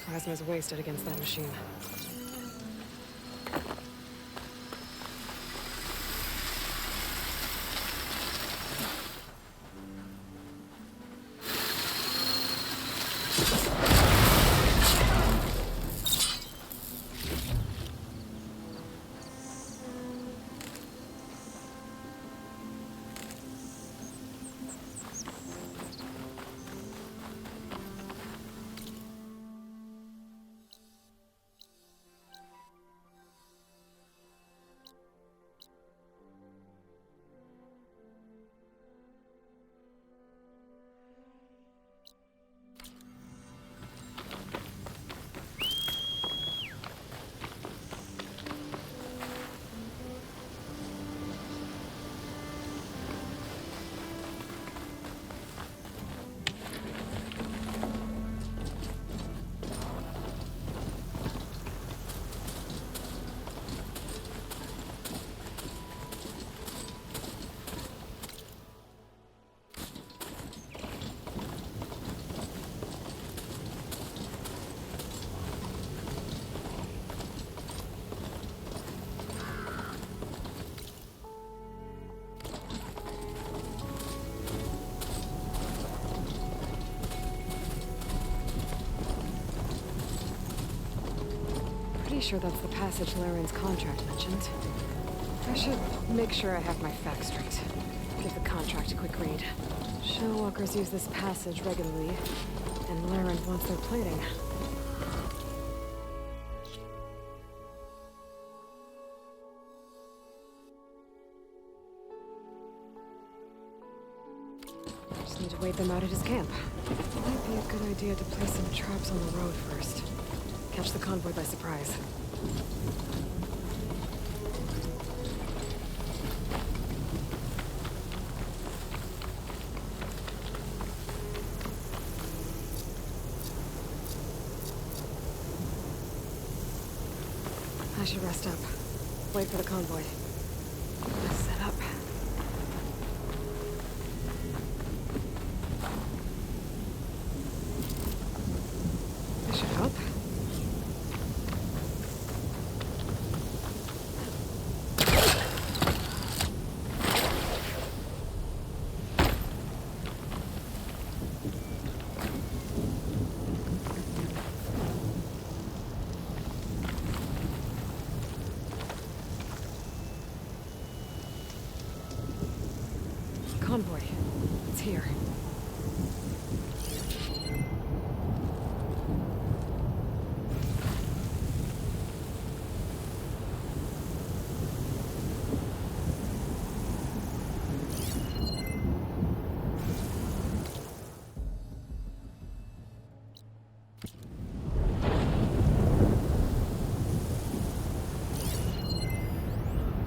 Plasma's wasted against that machine. Pretty sure that's the passage Laren's contract mentioned. I should make sure I have my facts straight. Give the contract a quick read. Shellwalkers use this passage regularly, and Laren wants their plating. Just need to wait them out at his camp. Might be a good idea to place some traps on the road first. Catch the convoy by surprise. I should rest up. Wait for the convoy. Set up. This should help. Convoy. It's here.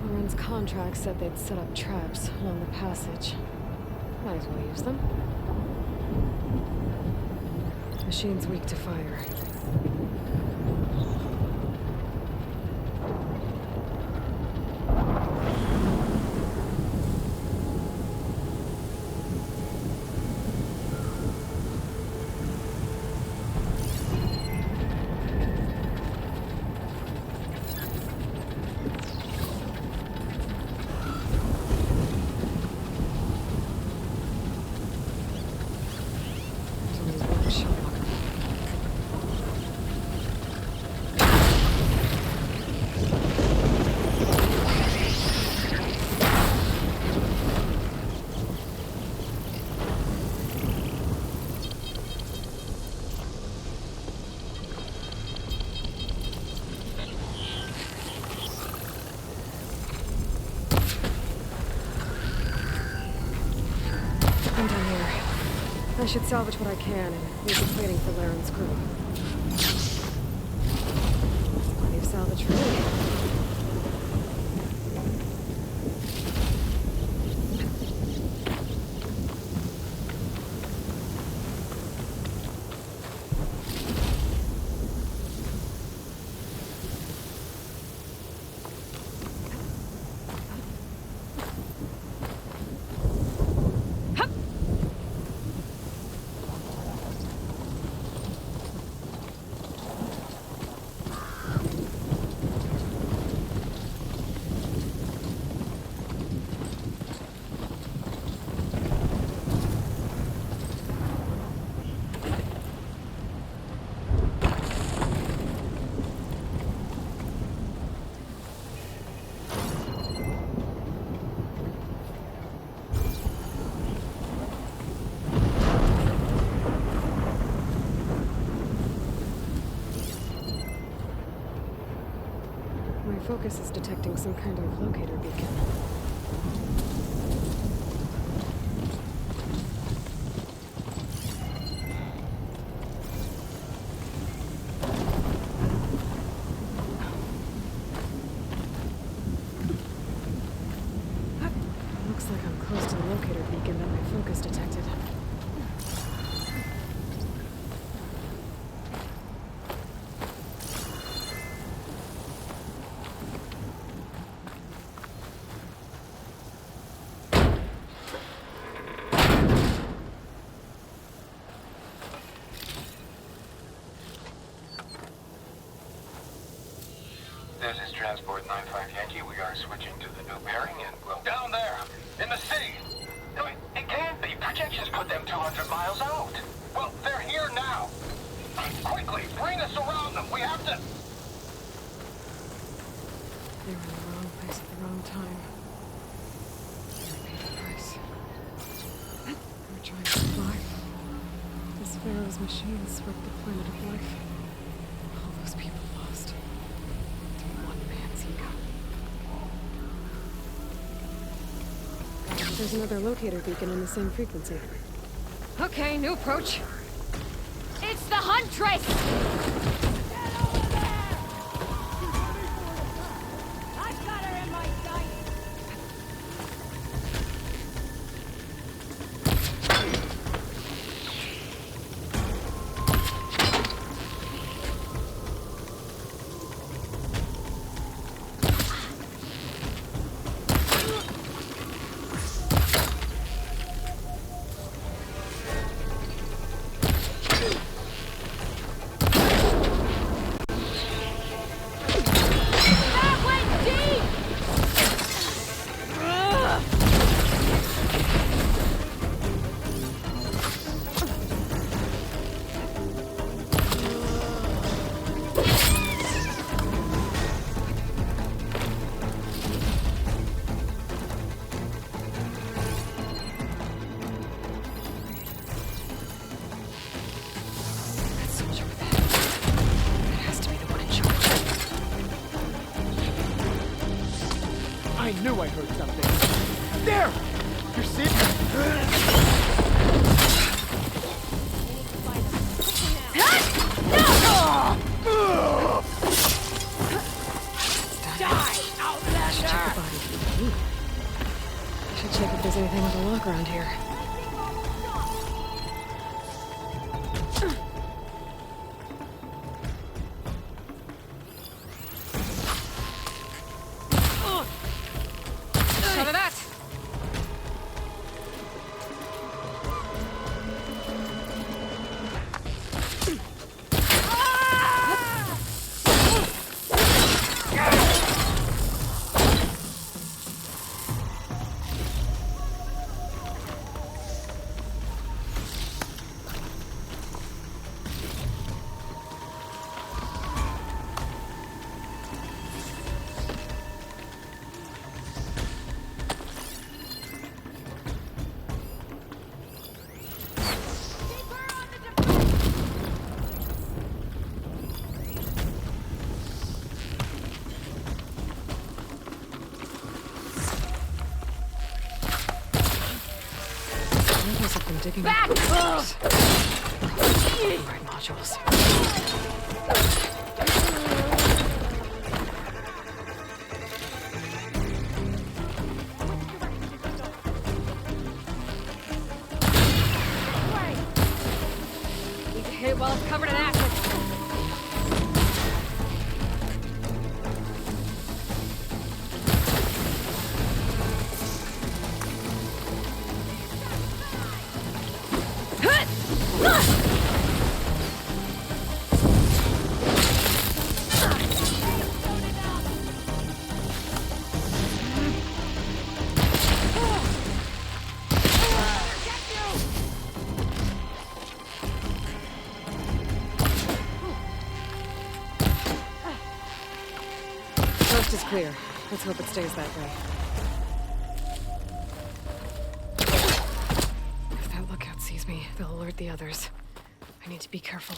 Laren's contract said they'd set up traps along the passage. Might as well use them. Machine's weak to fire. I should salvage what I can and leave the plating for Laren's crew. Plenty of salvage for me. focus is detecting some kind of locator beacon. Looks like I'm close to the locator beacon that my focus detected. This is Transport 95 Yankee. We are switching to the new bearing and we'll... Down there! In the city! No, it can't be. Projections put them 200 miles out. Well, they're here now. Quickly, bring us around them. We have to... They were in the wrong place at the wrong time. They paid the price. They were trying to survive. This Pharaoh's machine swept the planet of life. All those people lost. To one man's ego. There's another locator beacon in the same frequency. Okay, new approach. It's the Huntress! Get over there! I've got her in my sights! I knew I heard something. There! You see it? I should check if there's anything with a lock around here. Shut of that! I've been digging Back! right modules. Need to hit it while it's covered in acid. Coast is clear. Let's hope it stays that way. If that lookout sees me, they'll alert the others. I need to be careful.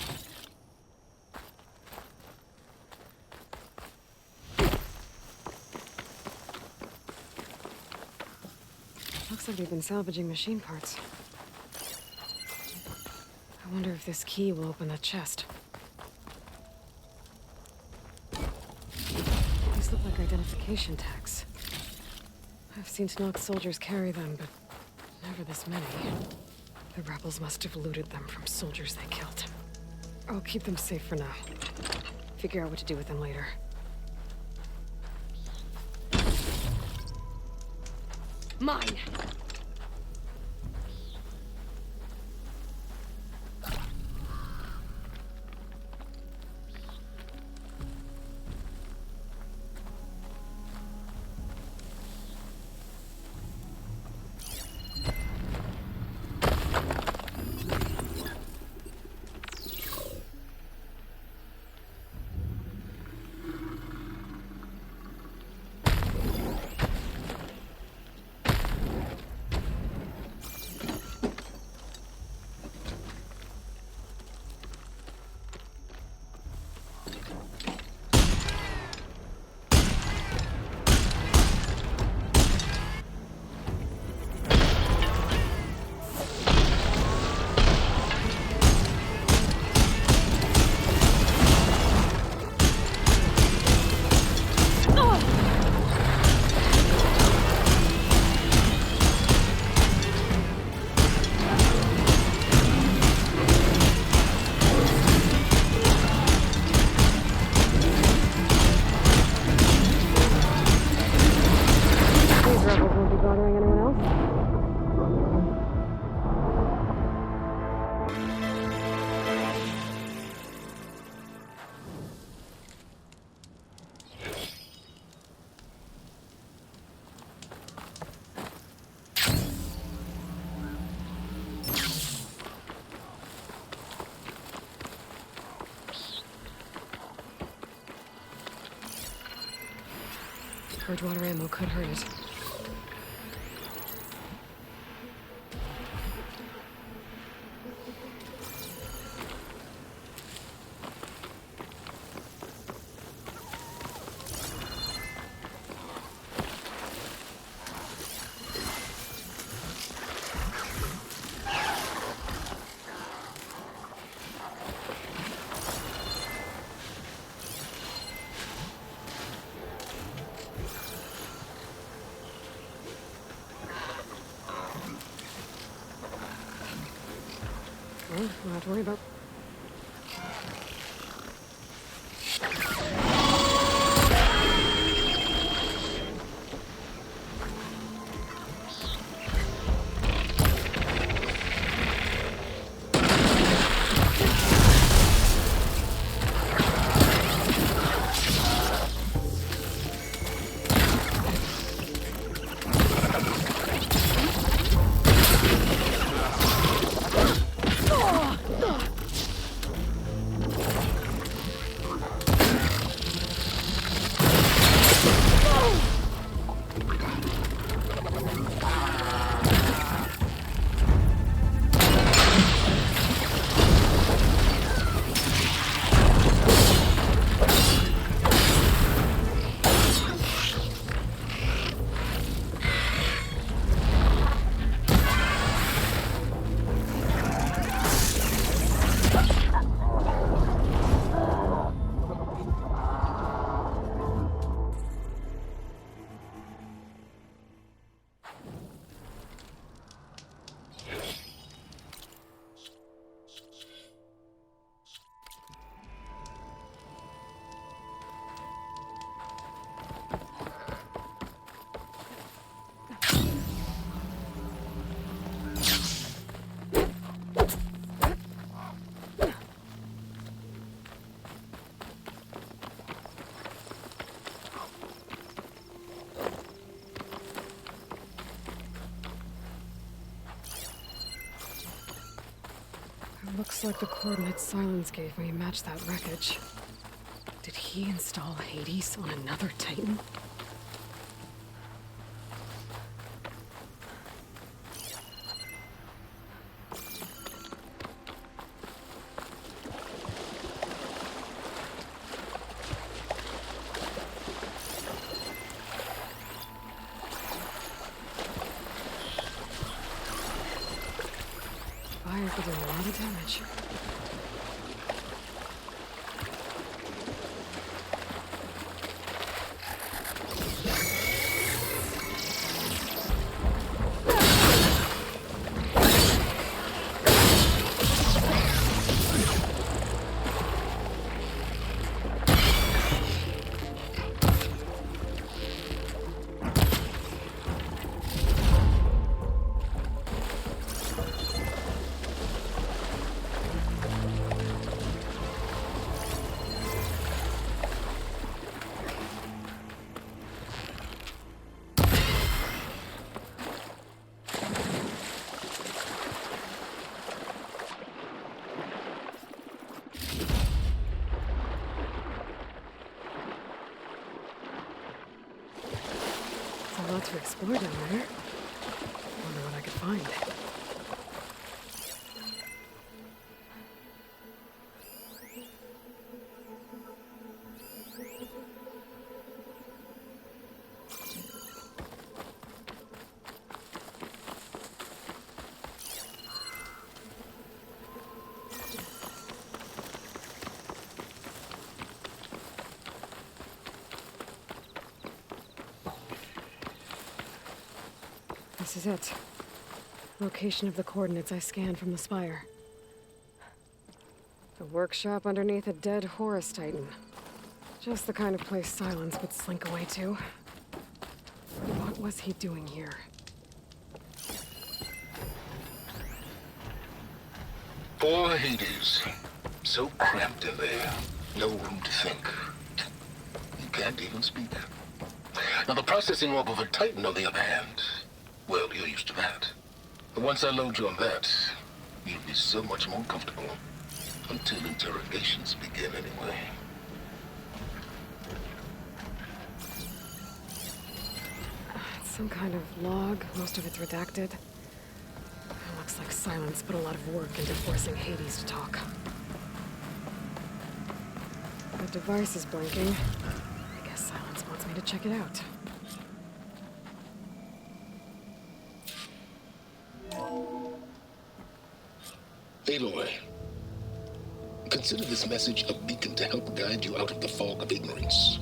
Looks like they've been salvaging machine parts. I wonder if this key will open that chest. These look like identification tags. I've seen Tenok soldiers carry them, but never this many. The rebels must have looted them from soldiers they killed. I'll keep them safe for now. Figure out what to do with them later. Mine! Purge water ammo could hurt it. Well, don't have to worry about... Looks like the coordinates Silence gave me match that wreckage. Did he install Hades on another Titan? must have done a lot of damage. A lot to explore down there. Wonder what I could find. This is it. Location of the coordinates I scanned from the spire. The workshop underneath a dead Horus Titan. Just the kind of place Silence would slink away to. What was he doing here? Poor Hades. So cramped in there. No room to think. You can't even speak. Now the processing orb of a Titan, on the other hand, well, you're used to that. But once I load you on that, you'll be so much more comfortable. Until interrogations begin, anyway. It's some kind of log. Most of it's redacted. It looks like Silence put a lot of work into forcing Hades to talk. The device is blinking. I guess Silence wants me to check it out. Aloy, consider this message a beacon to help guide you out of the fog of ignorance.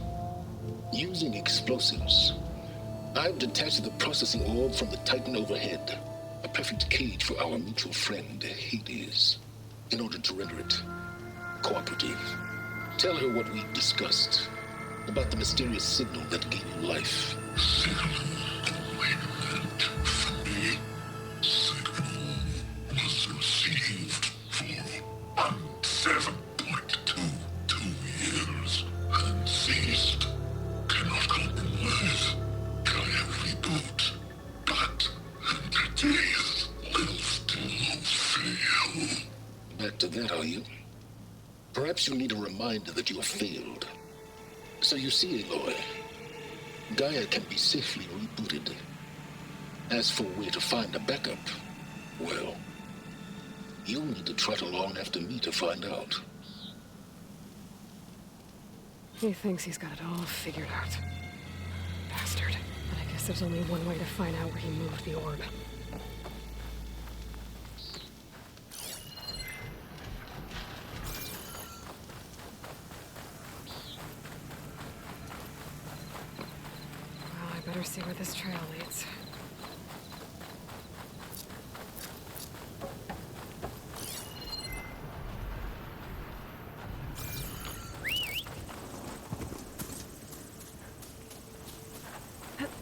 Using explosives, I've detached the processing orb from the Titan overhead, a perfect cage for our mutual friend, Hades, in order to render it cooperative. Tell her what we discussed about the mysterious signal that gave you life. Back to that, are you? Perhaps you need a reminder that you have failed. So you see, Aloy, Gaia can be safely rebooted. As for where to find a backup, well, you'll need to trot along after me to find out. He thinks he's got it all figured out. Bastard. But I guess there's only one way to find out where he moved the orb. Well, I better see where this trail leads.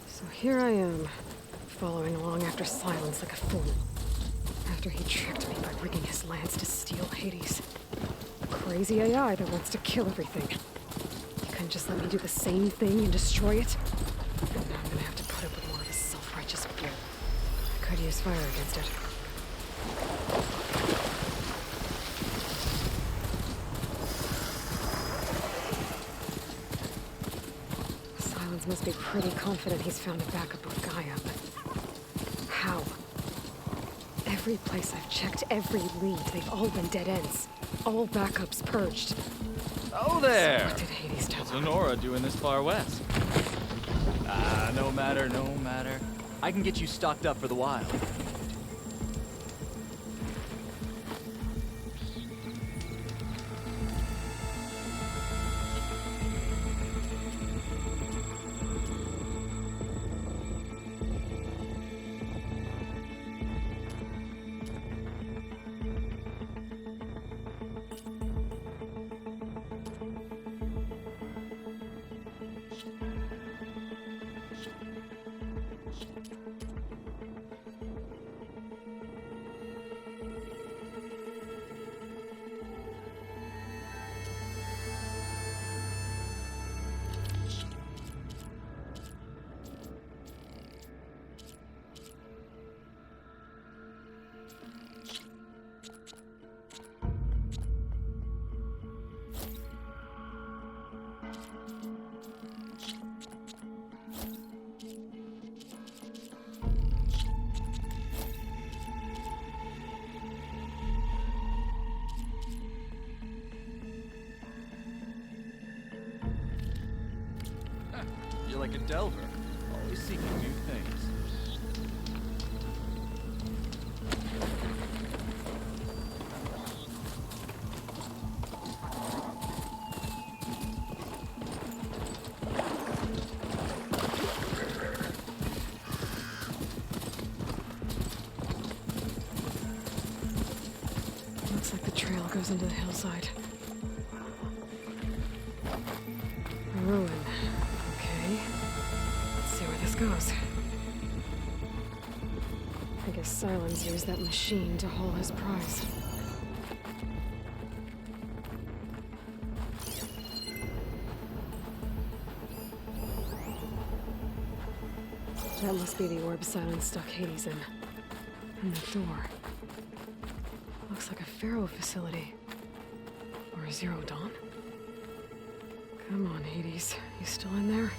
So here I am, following along after Silence like a fool. After he tricked me by rigging his lance to steal Hades. Crazy AI that wants to kill everything. You couldn't just let me do the same thing and destroy it? And now I'm gonna have to put up with more of his self-righteous bull. I could use fire against it. Silence must be pretty confident he's found a backup of Gaia, but how? Every place I've checked, every lead, they've all been dead ends. All backups purged. Oh there! So what did Hades tell What's him? Lenora doing this far west? No matter, no matter. I can get you stocked up for the wild. like a delver, always seeking new things. Looks like the trail goes into the hillside. A ruin. Okay. Let's see where this goes. I guess Silence used that machine to haul his prize. That must be the orb Silence stuck Hades in. And the door. Looks like a Pharaoh facility. Or a Zero Dawn? Come on, Hades. You still in there?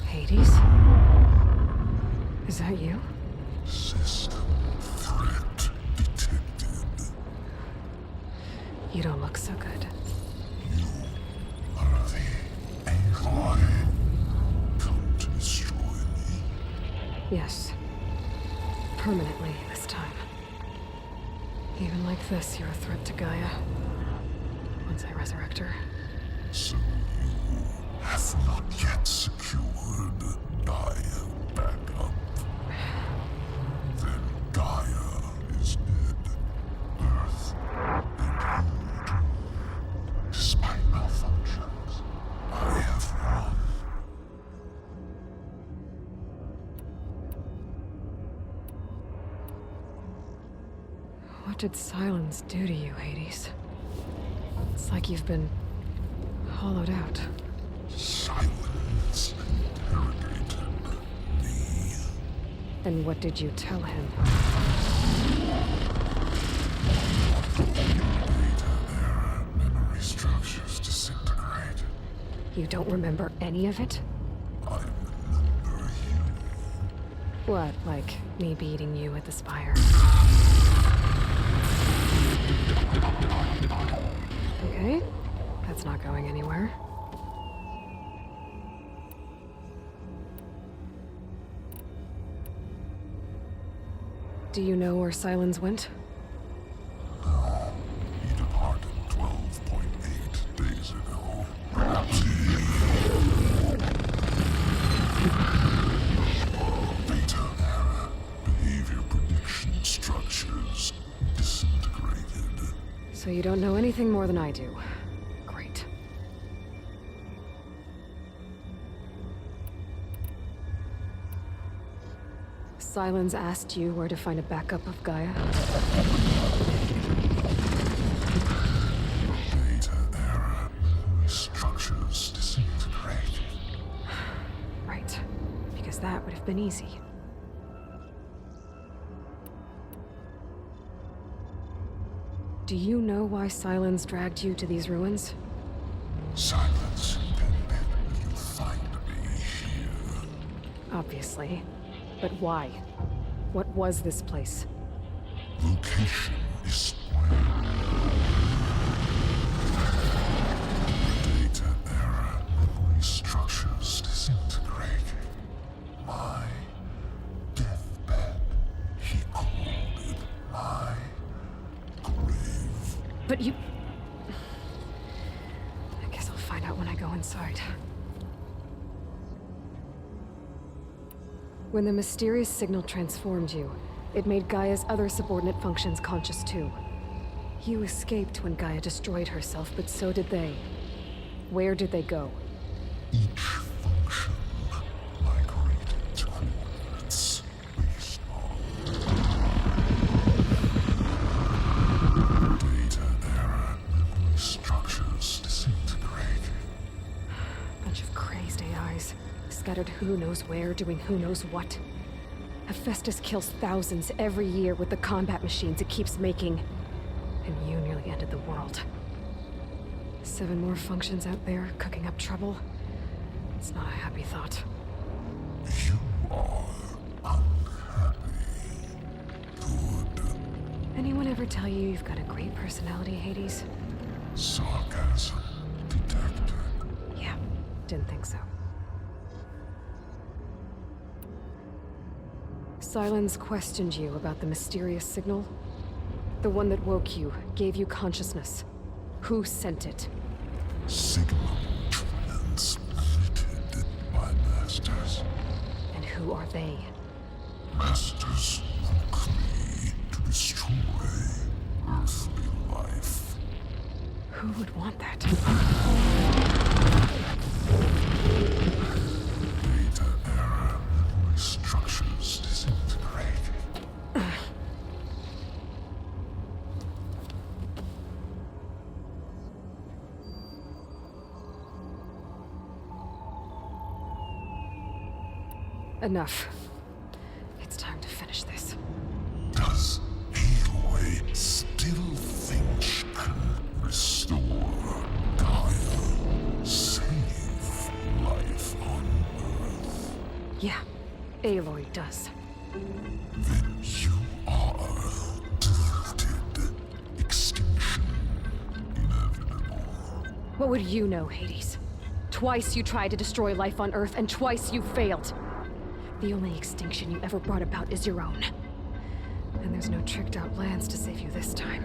Hades? Is that you? System threat detected. You don't look so good. You are the Aloy. Come to destroy me. Yes. Permanently this time. Even like this, you're a threat to Gaia. Once I resurrect her. So you have not yet secured Gaia back up. Then Gaia is dead. Earth and you too. Despite malfunctions, I have won. What did Silence do to you, Hades? It's like you've been hollowed out. Silence interrogated me. And what did you tell him? Data error, memory structures disintegrate. You don't remember any of it? I remember you. What, like me beating you at the spire? Okay, that's not going anywhere. Do you know where Silence went? No, he departed 12.8 days ago. Perhaps he... Data error. Behavior prediction structures disintegrated. So you don't know anything more than I do. Great. Silence asked you where to find a backup of Gaia? Data error. Structures disintegrated. Right. Because that would have been easy. Do you know why Silence dragged you to these ruins? Silence intended you find me here. Obviously. But why? What was this place? Location is spoiled. Data error. Memory structures disintegrating. My deathbed. He called it my grave. But you... I guess I'll find out when I go inside. When the mysterious signal transformed you, it made Gaia's other subordinate functions conscious too. You escaped when Gaia destroyed herself, but so did they. Where did they go? Each function migrated to coordinates based on data error. Memory structures Waste AIs, scattered who knows where, doing who knows what. Hephaestus kills thousands every year with the combat machines it keeps making. And you nearly ended the world. 7 more functions out there, cooking up trouble. It's not a happy thought. You are unhappy. Good. Anyone ever tell you you've got a great personality, Hades? Sarcasm detected. Yeah, didn't think so. Silence questioned you about the mysterious signal. The one that woke you, gave you consciousness. Who sent it? Signal transmitted by masters. And who are they? Masters woke me to destroy earthly life. Who would want that? Data error, memory structures disintegrating. Enough. It's time to finish this. Does Aloy still think she can restore Gaia? Save life on Earth? Yeah, Aloy does. Then you are deluded. Extinction inevitable. What would you know, Hades? Twice you tried to destroy life on Earth, and twice you failed. The only extinction you ever brought about is your own. And there's no tricked-out lands to save you this time.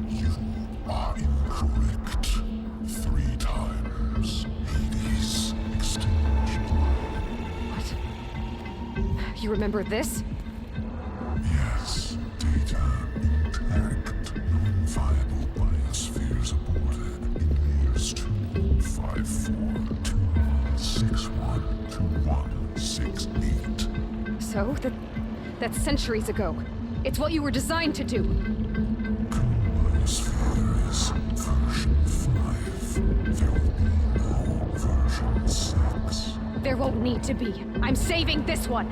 You are incorrect. 3 times. Hades extinction. What? You remember this? Yes, data intact. Non-viable biospheres aborted in years 25421612168. So, that's centuries ago. It's what you were designed to do. Biosphere is version 5. There will be no version 6. There won't need to be. I'm saving this one.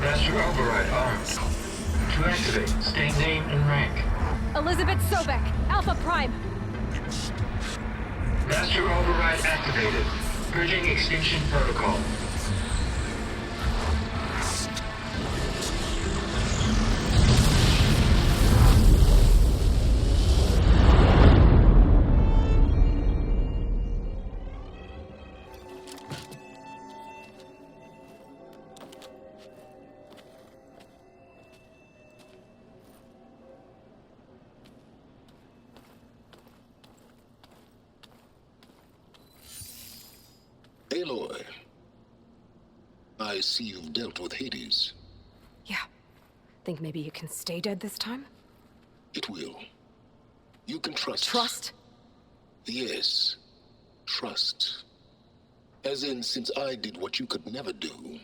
Master override armed. To activate, state name and rank. Elizabeth Sobek, Alpha Prime. Master override activated. Purging extinction protocol. Aloy, I see you've dealt with Hades. Yeah. Think maybe you can stay dead this time? It will. You can trust. Trust? Yes. Trust. As in, since I did what you could never do,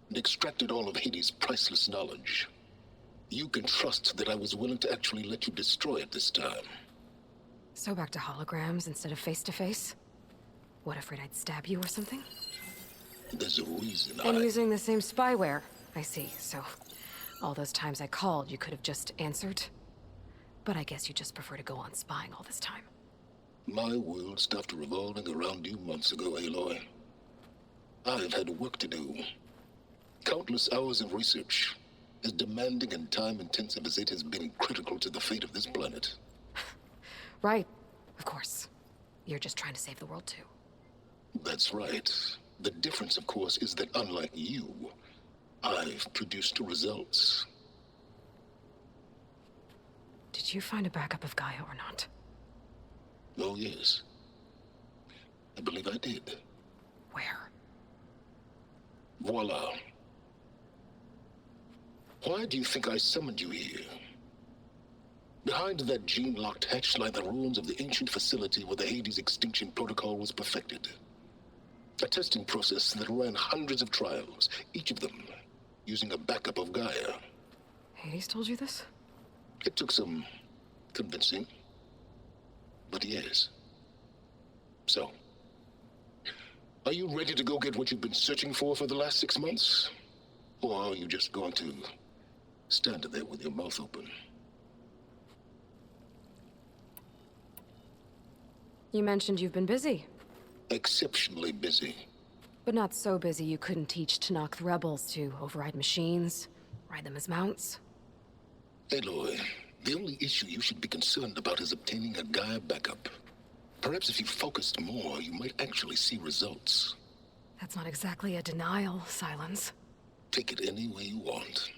and extracted all of Hades' priceless knowledge, you can trust that I was willing to actually let you destroy it this time. So back to holograms instead of face-to-face? What, afraid I'd stab you or something? There's a reason And using the same spyware. I see, so all those times I called, you could have just answered? But I guess you just prefer to go on spying all this time. My world stopped revolving around you months ago, Aloy. I've had work to do. Countless hours of research, as demanding and time-intensive as it has been critical to the fate of this planet. Right, of course. You're just trying to save the world too. That's right. The difference, of course, is that unlike you, I've produced results. Did you find a backup of Gaia or not? Oh, yes. I believe I did. Where? Voila. Why do you think I summoned you here? Behind that gene-locked hatch lie the ruins of the ancient facility where the Hades extinction protocol was perfected. A testing process that ran hundreds of trials, each of them using a backup of Gaia. Hades told you this? It took some Convincing. But yes. So, are you ready to go get what you've been searching for the last 6 months? Or are you just going to stand there with your mouth open? You mentioned you've been busy. Exceptionally busy. But not so busy you couldn't teach Tanakh the rebels to override machines, ride them as mounts. Aloy, the only issue you should be concerned about is obtaining a Gaia backup. Perhaps if you focused more, you might actually see results. That's not exactly a denial, Silence. Take it any way you want.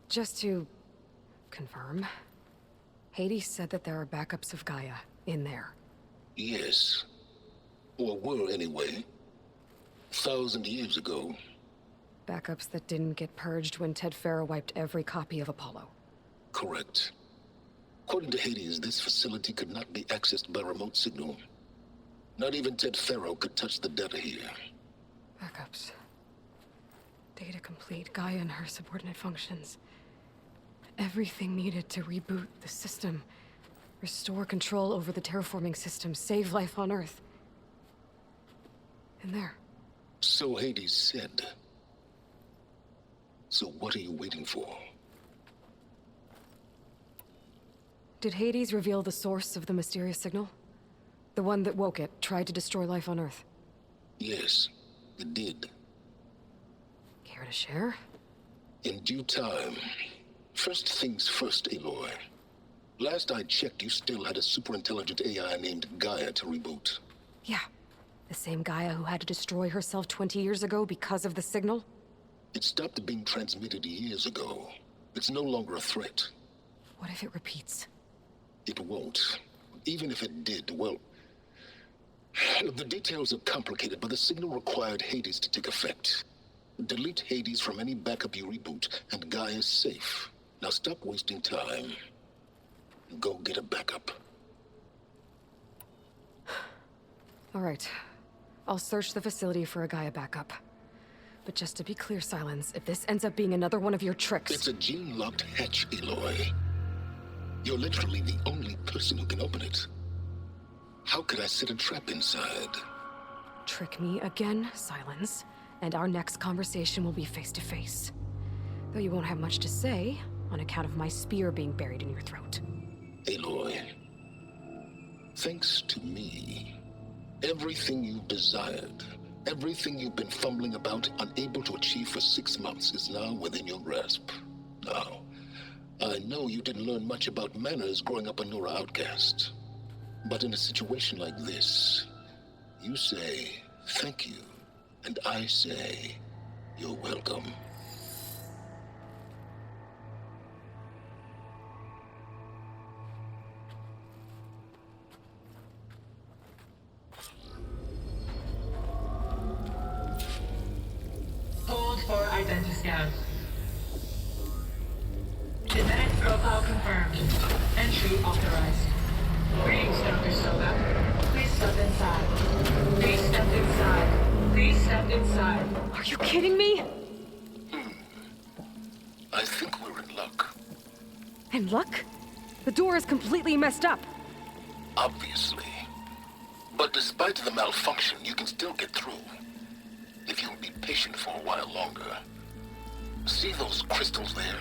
Just to confirm, Hades said that there are backups of Gaia in there. Yes. Or were anyway. 1,000 years ago. Backups that didn't get purged when Ted Farrow wiped every copy of Apollo. Correct. According to Hades, this facility could not be accessed by remote signal. Not even Ted Farrow could touch the data here. Backups. Data complete, Gaia and her subordinate functions. Everything needed to reboot the system. Restore control over the terraforming system, save life on Earth. In there. So Hades said. So what are you waiting for? Did Hades reveal the source of the mysterious signal? The one that woke it, tried to destroy life on Earth? Yes, it did. Care to share? In due time. First things first, Aloy. Last I checked, you still had a superintelligent AI named Gaia to reboot. Yeah. The same Gaia who had to destroy herself 20 years ago because of the signal? It stopped being transmitted years ago. It's no longer a threat. What if it repeats? It won't. Even if it did, well... The details are complicated, but the signal required Hades to take effect. Delete Hades from any backup you reboot, and Gaia's safe. Now stop wasting time. Go get a backup. All right. I'll search the facility for a Gaia backup. But just to be clear, Silence, if this ends up being another one of your tricks... It's a gene-locked hatch, Aloy. You're literally the only person who can open it. How could I set a trap inside? Trick me again, Silence, and our next conversation will be face-to-face. Though you won't have much to say, on account of my spear being buried in your throat. Aloy, thanks to me, everything you desired, everything you've been fumbling about, unable to achieve for 6 months, is now within your grasp. Now, I know you didn't learn much about manners growing up a Nora outcast. But in a situation like this, you say, thank you, and I say, you're welcome. Hold for identity scan. Genetic profile confirmed. Entry authorized. Greetings, Dr. Soga. Please step inside. Please step inside. Please step inside. Are you kidding me? I think we're in luck. And luck? The door is completely messed up. Obviously. But despite the malfunction, you can still get through. If you'll be patient for a while longer. See those crystals there?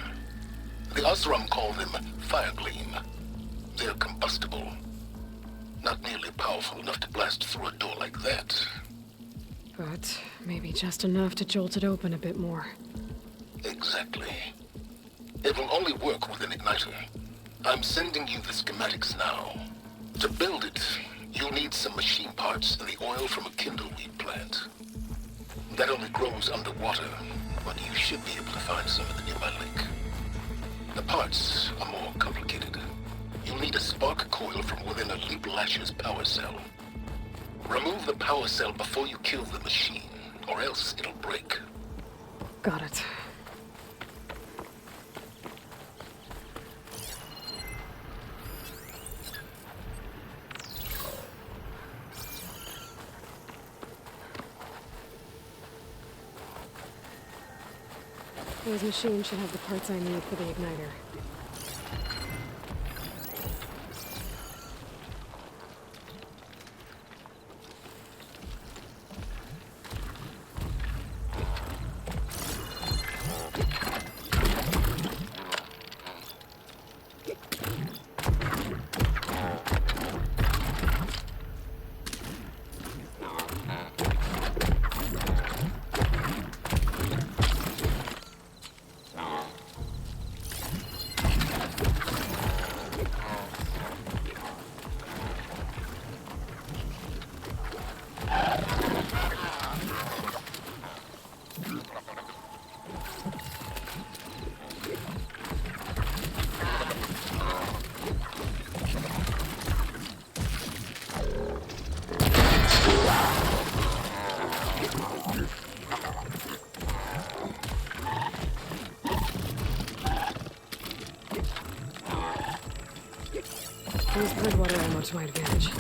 The Osram call them fire gleam. They're combustible. Not nearly powerful enough to blast through a door like that. But maybe just enough to jolt it open a bit more. Exactly. It will only work with an igniter. I'm sending you the schematics now. To build it, you'll need some machine parts and the oil from a kindleweed plant. That only grows underwater, but you should be able to find some in the nearby lake. The parts are more complicated. You'll need a spark coil from within a Leap Lasher's power cell. Remove the power cell before you kill the machine, or else it'll break. Got it. Those machines should have the parts I need for the igniter. Use grid water ammo to my advantage.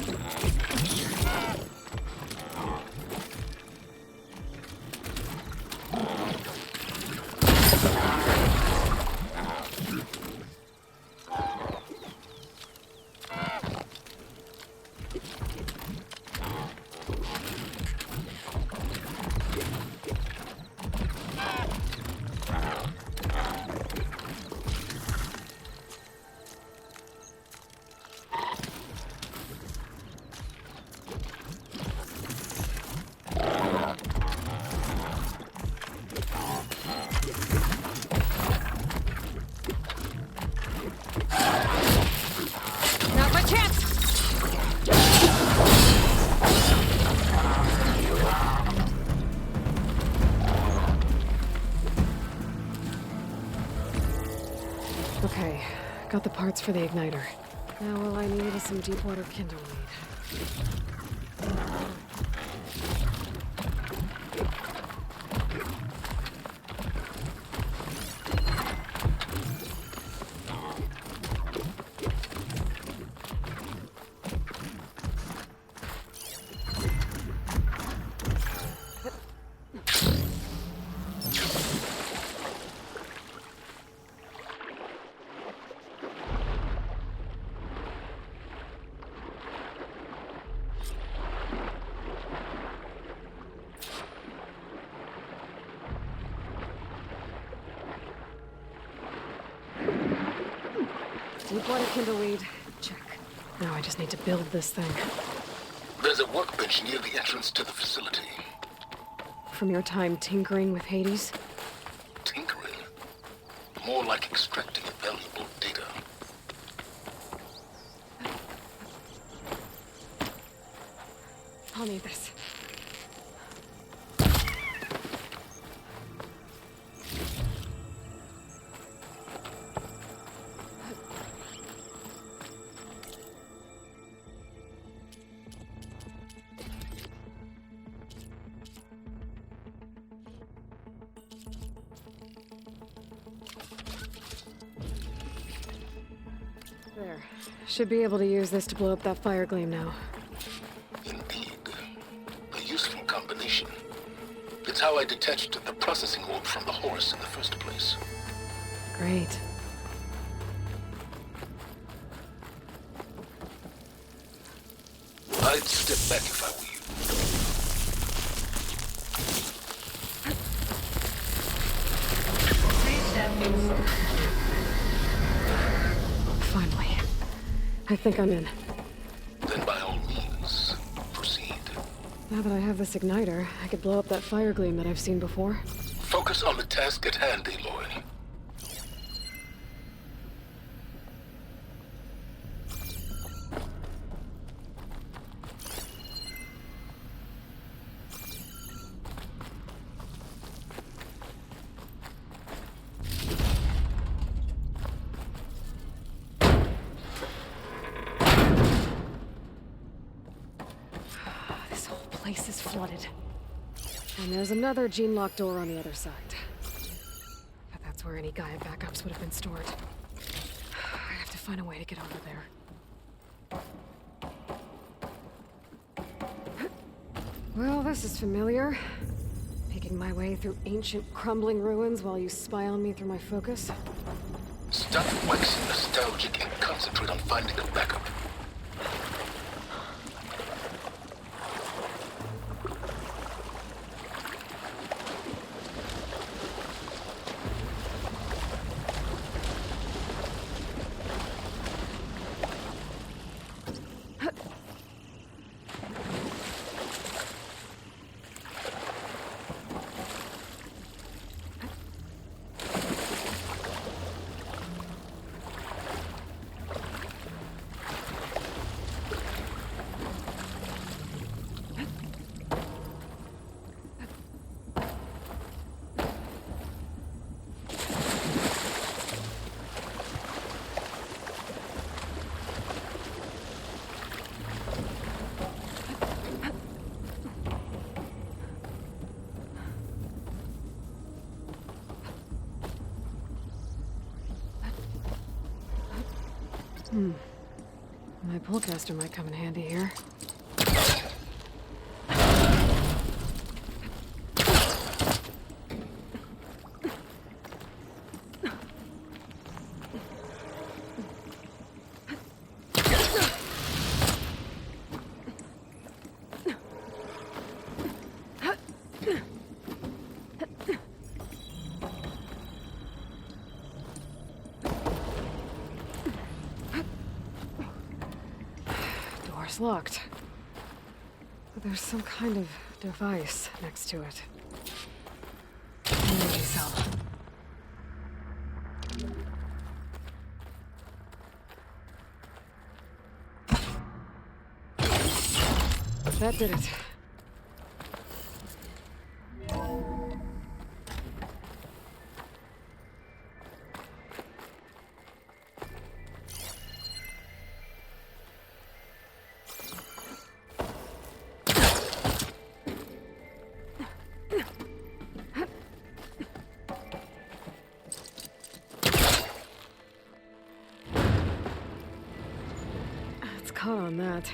Not my chance! Okay, got the parts for the igniter. Now all I need is some deep water kindle weed. Deep water kindle weed. Check. Now I just need to build this thing. There's a workbench near the entrance to the facility. From your time tinkering with Hades? Tinkering? More like extracting valuable data. I'll need this. There. Should be able to use this to blow up that fire gleam now. Indeed. A useful combination. It's how I detached the processing orb from the horse in the first place. Great. I'd step back if I were you. Please step inside. Finally. I think I'm in. Then by all means, proceed. Now that I have this igniter, I could blow up that fire gleam that I've seen before. Focus on the task at hand, Aloy. This whole place is flooded. And there's another gene-locked door on the other side. But that's where any Gaia backups would have been stored. I have to find a way to get over there. Well, this is familiar. Picking Making my way through ancient, crumbling ruins while you spy on me through my focus? Stop waxing nostalgic and concentrate on finding a backup. My pullcaster might come in handy here. Door's locked. But there's some kind of device next to it. Energy cell. That did it. It's caught on that.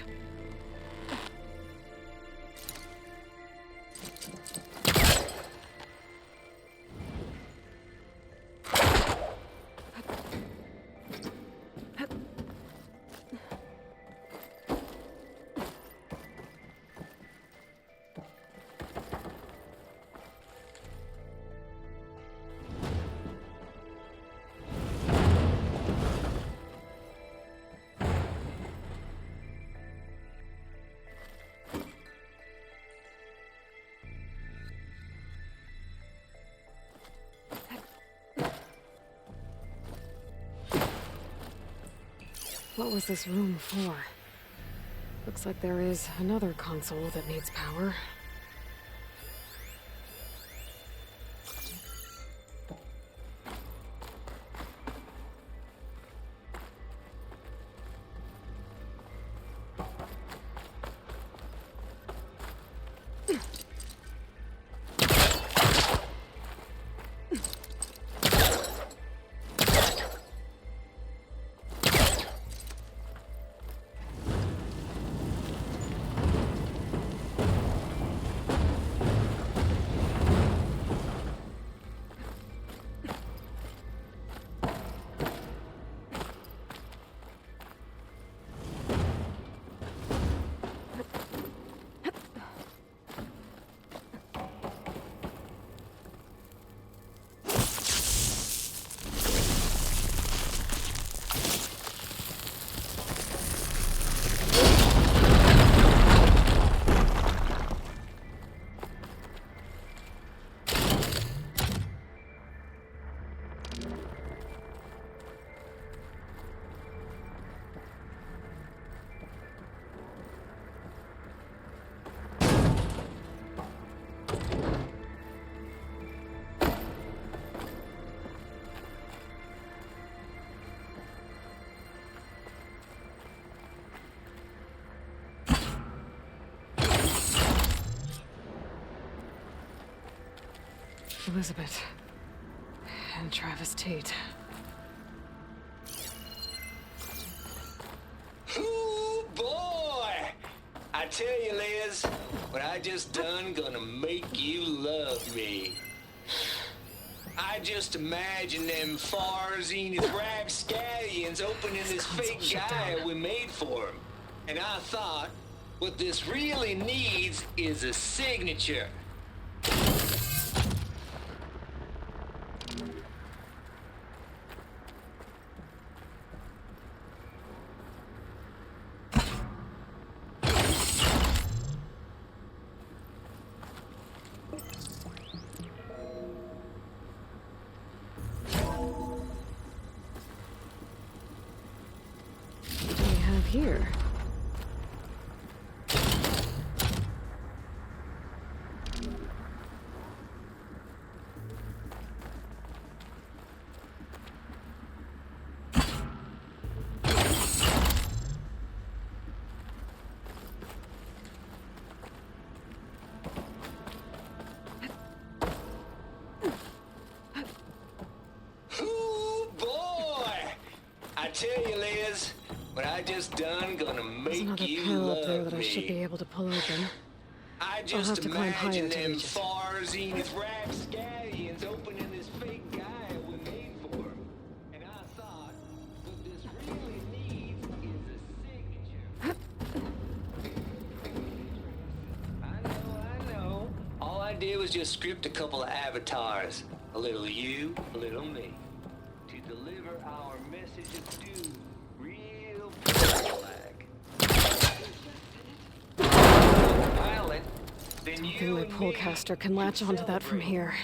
What was this room for? Looks like there is another console that needs power. Elizabeth. And Travis Tate. Ooh, boy! I tell you, Liz, what I just done gonna make you love me. I just imagine them far-zenith rapscallions opening this fake guy we made for him. And I thought, what this really needs is a signature. Here. Ooh, boy! I tell you, Liz, what I just done gonna make There's you another panel love up there that me. I should be able to pull open. I I'll just have to climb higher imagine to them reach it. far-zenith rapscallions opening this fake guy we made for him. And I thought, what this really needs is a signature. I know. All I did was just script a couple of avatars. A little you, a little me. To deliver our message of doom real like. Pilot, then I think you my and me polecaster can latch onto that from celebrate. here.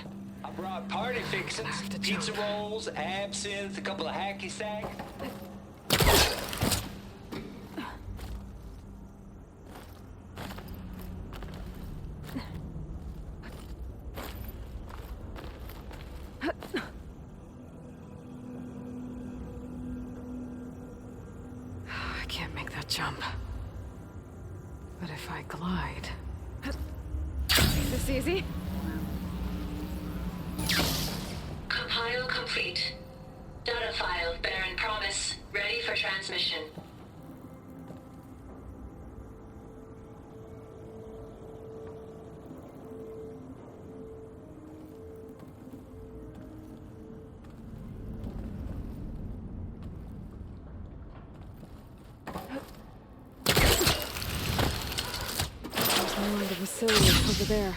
I brought party fixins, have to pizza jump. rolls, absinthe, a couple of hacky sacks. I can't make that jump. But if I glide... Is this easy? Compile complete. Data file, Baron Promise, ready for transmission. There's more of the facility over there.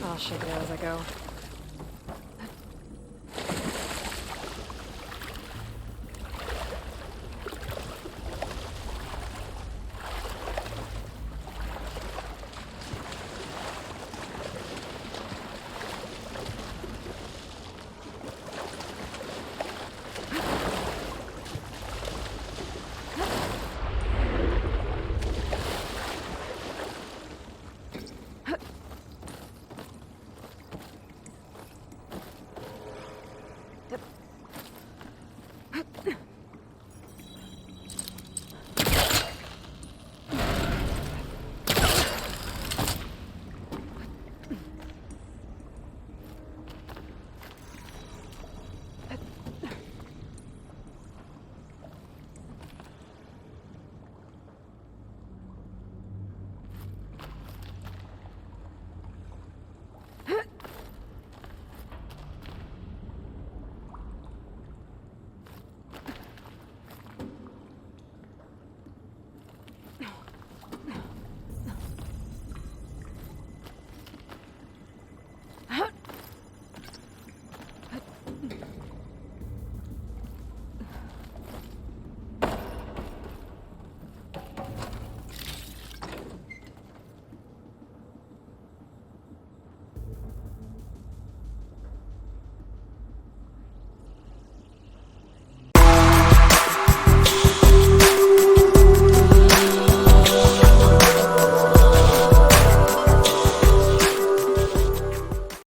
I'll shake it out as I go.